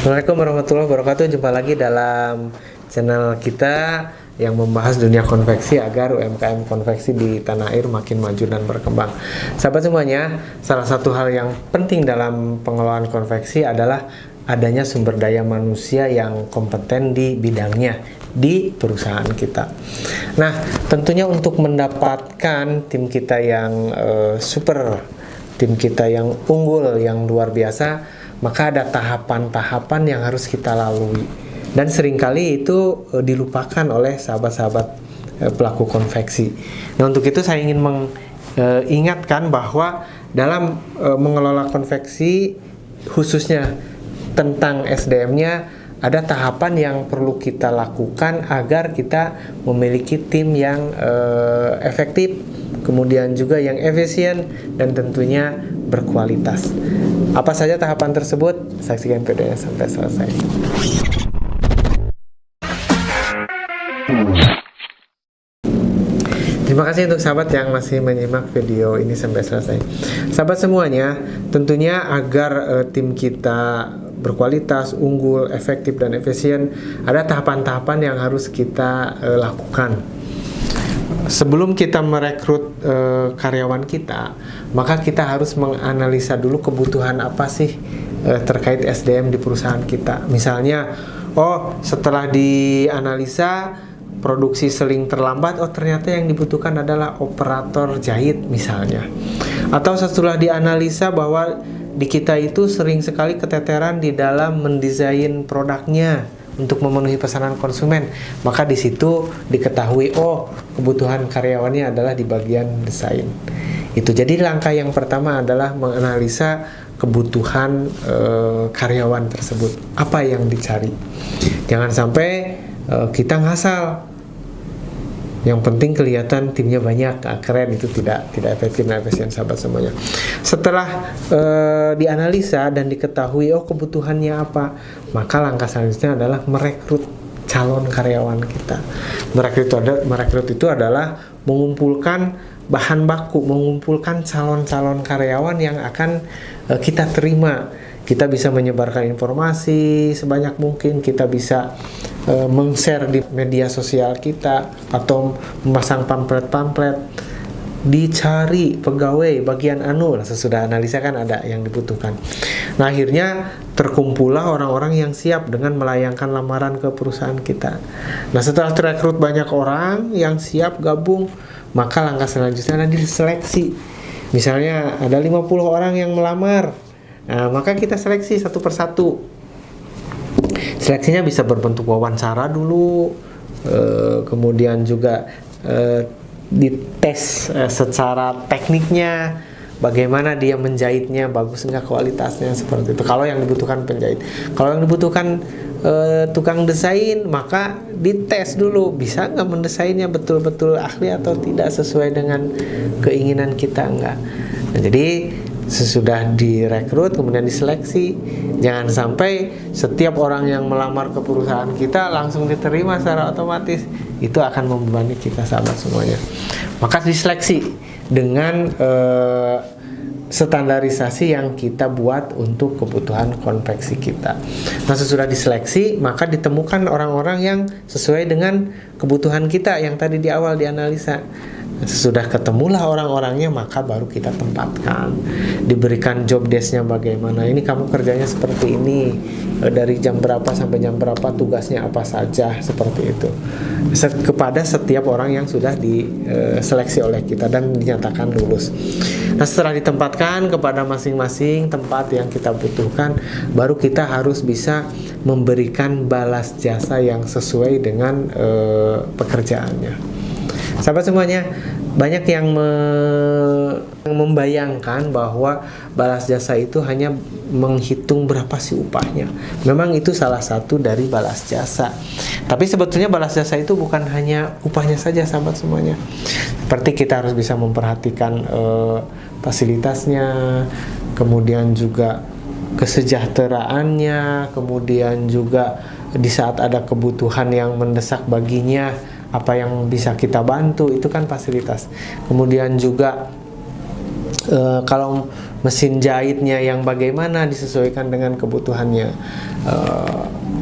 Assalamualaikum warahmatullahi wabarakatuh. Jumpa lagi dalam channel kita yang membahas dunia konveksi agar UMKM konveksi di tanah air makin maju dan berkembang. Sahabat semuanya, salah satu hal yang penting dalam pengelolaan konveksi adalah adanya sumber daya manusia yang kompeten di bidangnya di perusahaan kita. Nah, tentunya untuk mendapatkan tim kita yang super, tim kita yang unggul, yang luar biasa, maka ada tahapan-tahapan yang harus kita lalui, dan seringkali itu dilupakan oleh sahabat-sahabat pelaku konveksi. Nah, untuk itu saya ingin mengingatkan bahwa dalam mengelola konveksi, khususnya tentang SDM-nya, ada tahapan yang perlu kita lakukan agar kita memiliki tim yang efektif, kemudian juga yang efisien, dan tentunya berkualitas. Apa saja tahapan tersebut? Saksikan videonya sampai selesai. Terima kasih untuk sahabat yang masih menyimak video ini sampai selesai. Sahabat semuanya, tentunya agar tim kita berkualitas, unggul, efektif, dan efisien, ada tahapan-tahapan yang harus kita lakukan. Sebelum kita merekrut karyawan kita, maka kita harus menganalisa dulu kebutuhan apa sih terkait SDM di perusahaan kita. Misalnya, setelah dianalisa produksi seling terlambat, ternyata yang dibutuhkan adalah operator jahit misalnya. Atau setelah dianalisa bahwa di kita itu sering sekali keteteran di dalam mendesain produknya untuk memenuhi pesanan konsumen, maka di situ diketahui kebutuhan karyawannya adalah di bagian desain. Itu jadi langkah yang pertama adalah menganalisa kebutuhan karyawan tersebut, apa yang dicari. Jangan sampai kita ngasal. Yang penting kelihatan timnya banyak, keren, itu tidak efektif dan efisien sahabat semuanya. Setelah dianalisa dan diketahui kebutuhannya apa, maka langkah selanjutnya adalah merekrut calon karyawan kita. Merekrut itu adalah mengumpulkan bahan baku, mengumpulkan calon-calon karyawan yang akan kita terima. Kita bisa menyebarkan informasi sebanyak mungkin, kita bisa meng-share di media sosial kita, atau memasang pamflet-pamflet, dicari pegawai bagian sesudah analisa kan ada yang dibutuhkan. Nah, akhirnya terkumpullah orang-orang yang siap dengan melayangkan lamaran ke perusahaan kita. Nah, setelah terekrut banyak orang yang siap gabung, maka langkah selanjutnya adalah diseleksi. Misalnya ada 50 orang yang melamar, maka kita seleksi satu persatu. Seleksinya bisa berbentuk wawancara dulu, kemudian juga dites secara tekniknya, bagaimana dia menjahitnya, bagus enggak kualitasnya, seperti itu. Kalau yang dibutuhkan penjahit. Kalau yang dibutuhkan tukang desain, maka dites dulu, bisa nggak mendesainnya betul-betul ahli atau tidak sesuai dengan keinginan kita, enggak. Nah, jadi sesudah direkrut kemudian diseleksi, jangan sampai setiap orang yang melamar ke perusahaan kita langsung diterima secara otomatis. Itu akan membebani kita sahabat semuanya. Maka diseleksi dengan standarisasi yang kita buat untuk kebutuhan konveksi kita. Nah, sesudah diseleksi, maka ditemukan orang-orang yang sesuai dengan kebutuhan kita yang tadi di awal dianalisa. Sesudah ketemulah orang-orangnya, maka baru kita tempatkan, diberikan job desk-nya bagaimana, ini kamu kerjanya seperti ini, dari jam berapa sampai jam berapa, tugasnya apa saja, seperti itu, kepada setiap orang yang sudah diseleksi oleh kita dan dinyatakan lulus. Nah, setelah ditempatkan kepada masing-masing tempat yang kita butuhkan, baru kita harus bisa memberikan balas jasa yang sesuai dengan pekerjaannya. Sahabat semuanya, banyak yang membayangkan bahwa balas jasa itu hanya menghitung berapa sih upahnya. Memang itu salah satu dari balas jasa. Tapi sebetulnya balas jasa itu bukan hanya upahnya saja sahabat semuanya. Seperti kita harus bisa memperhatikan fasilitasnya, kemudian juga kesejahteraannya, kemudian juga di saat ada kebutuhan yang mendesak baginya, apa yang bisa kita bantu, itu kan fasilitas. Kemudian juga kalau mesin jahitnya yang bagaimana disesuaikan dengan kebutuhannya.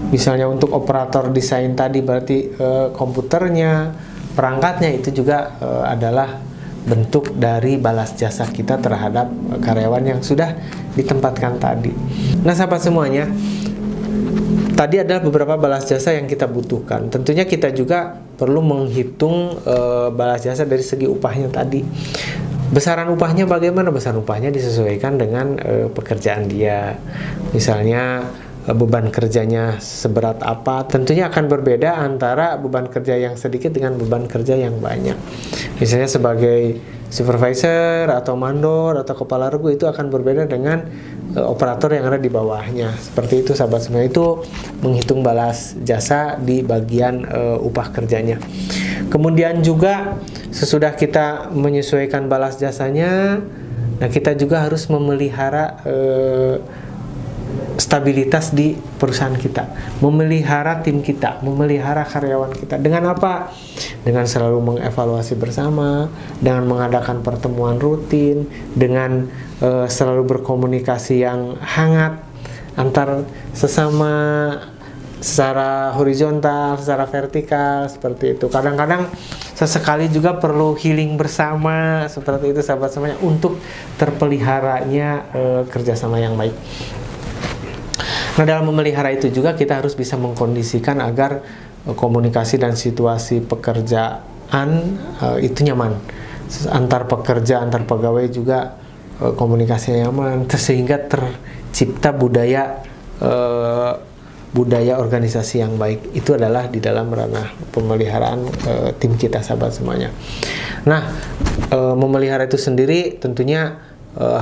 Misalnya untuk operator desain tadi berarti komputernya, perangkatnya itu juga adalah bentuk dari balas jasa kita terhadap karyawan yang sudah ditempatkan tadi. Nah, sahabat semuanya, tadi adalah beberapa balas jasa yang kita butuhkan. Tentunya kita juga perlu menghitung balas jasa dari segi upahnya tadi. Besaran upahnya bagaimana? Besaran upahnya disesuaikan dengan pekerjaan dia. Misalnya beban kerjanya seberat apa, tentunya akan berbeda antara beban kerja yang sedikit dengan beban kerja yang banyak. Misalnya sebagai supervisor atau mandor atau kepala regu itu akan berbeda dengan operator yang ada di bawahnya. Seperti itu sahabat semua, itu menghitung balas jasa di bagian upah kerjanya. Kemudian juga sesudah kita menyesuaikan balas jasanya, nah kita juga harus memelihara stabilitas di perusahaan kita, memelihara tim kita, memelihara karyawan kita. Dengan apa? Dengan selalu mengevaluasi bersama, dengan mengadakan pertemuan rutin, dengan selalu berkomunikasi yang hangat antar sesama secara horizontal, secara vertikal, seperti itu. Kadang-kadang sesekali juga perlu healing bersama, seperti itu sahabat semuanya, untuk terpeliharanya kerjasama yang baik. Nah, dalam memelihara itu juga kita harus bisa mengkondisikan agar komunikasi dan situasi pekerjaan itu nyaman. Antar pekerja, antar pegawai juga komunikasinya nyaman, sehingga tercipta budaya organisasi yang baik. Itu adalah di dalam ranah pemeliharaan tim kita sahabat semuanya. Nah, memelihara itu sendiri tentunya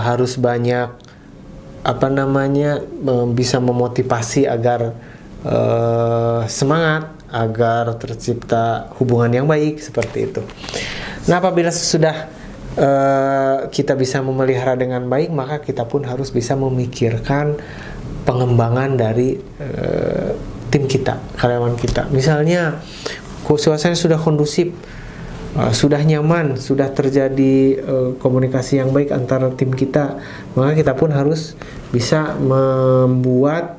harus banyak bisa memotivasi agar semangat, agar tercipta hubungan yang baik, seperti itu. Nah, apabila sudah kita bisa memelihara dengan baik, maka kita pun harus bisa memikirkan pengembangan dari tim kita, karyawan kita. Misalnya suasana sudah kondusif, sudah nyaman, sudah terjadi komunikasi yang baik antara tim kita, maka kita pun harus bisa membuat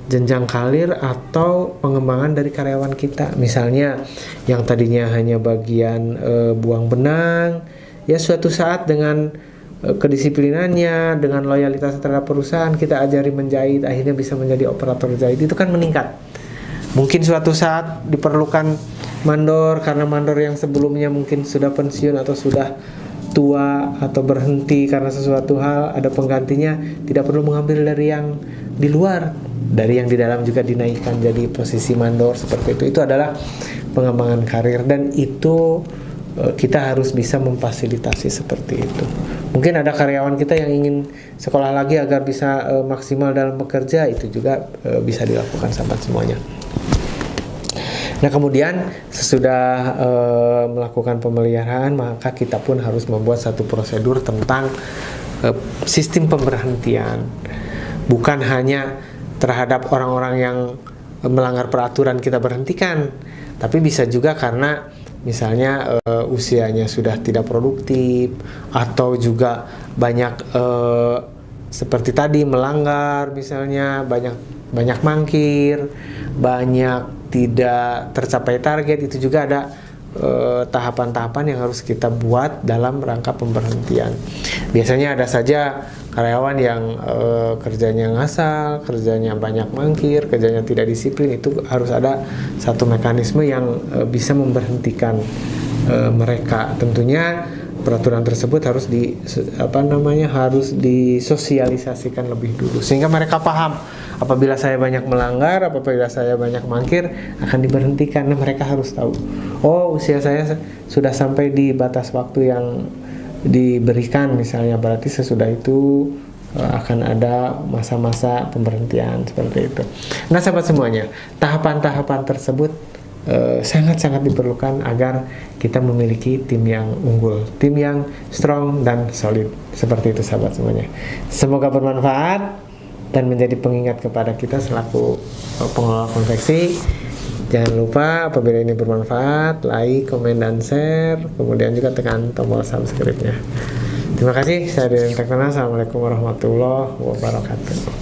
jenjang karir atau pengembangan dari karyawan kita. Misalnya yang tadinya hanya bagian buang benang, ya suatu saat dengan kedisiplinannya, dengan loyalitas terhadap perusahaan, kita ajari menjahit, akhirnya bisa menjadi operator jahit. Itu kan meningkat. Mungkin suatu saat diperlukan mandor, karena mandor yang sebelumnya mungkin sudah pensiun atau sudah tua atau berhenti karena sesuatu hal, ada penggantinya, tidak perlu mengambil dari yang di luar, dari yang di dalam juga dinaikkan jadi posisi mandor, seperti itu. Itu adalah pengembangan karir, dan itu kita harus bisa memfasilitasi seperti itu. Mungkin ada karyawan kita yang ingin sekolah lagi agar bisa maksimal dalam bekerja, itu juga bisa dilakukan sahabat semuanya. Nah, kemudian sesudah melakukan pemeliharaan, maka kita pun harus membuat satu prosedur tentang sistem pemberhentian. Bukan hanya terhadap orang-orang yang melanggar peraturan kita berhentikan, tapi bisa juga karena misalnya usianya sudah tidak produktif, atau juga banyak seperti tadi melanggar, misalnya banyak mangkir, banyak tidak tercapai target. Itu juga ada tahapan-tahapan yang harus kita buat dalam rangka pemberhentian. Biasanya ada saja karyawan yang kerjanya ngasal, kerjanya banyak mangkir, kerjanya tidak disiplin. Itu harus ada satu mekanisme yang bisa memberhentikan mereka. Tentunya peraturan tersebut harus harus disosialisasikan lebih dulu, sehingga mereka paham apabila saya banyak melanggar, apabila saya banyak mangkir, akan diberhentikan. Nah, mereka harus tahu, oh, usia saya sudah sampai di batas waktu yang diberikan, misalnya, berarti sesudah itu akan ada masa-masa pemberhentian, seperti itu. Nah, sahabat semuanya, tahapan-tahapan tersebut sangat-sangat diperlukan agar kita memiliki tim yang unggul, tim yang strong dan solid. Seperti itu sahabat semuanya. Semoga bermanfaat dan menjadi pengingat kepada kita selaku pengelola konveksi. Jangan lupa apabila ini bermanfaat, like, komen, dan share. Kemudian juga tekan tombol subscribe-nya. Terima kasih, saya Deden Tektana. Assalamualaikum warahmatullahi wabarakatuh.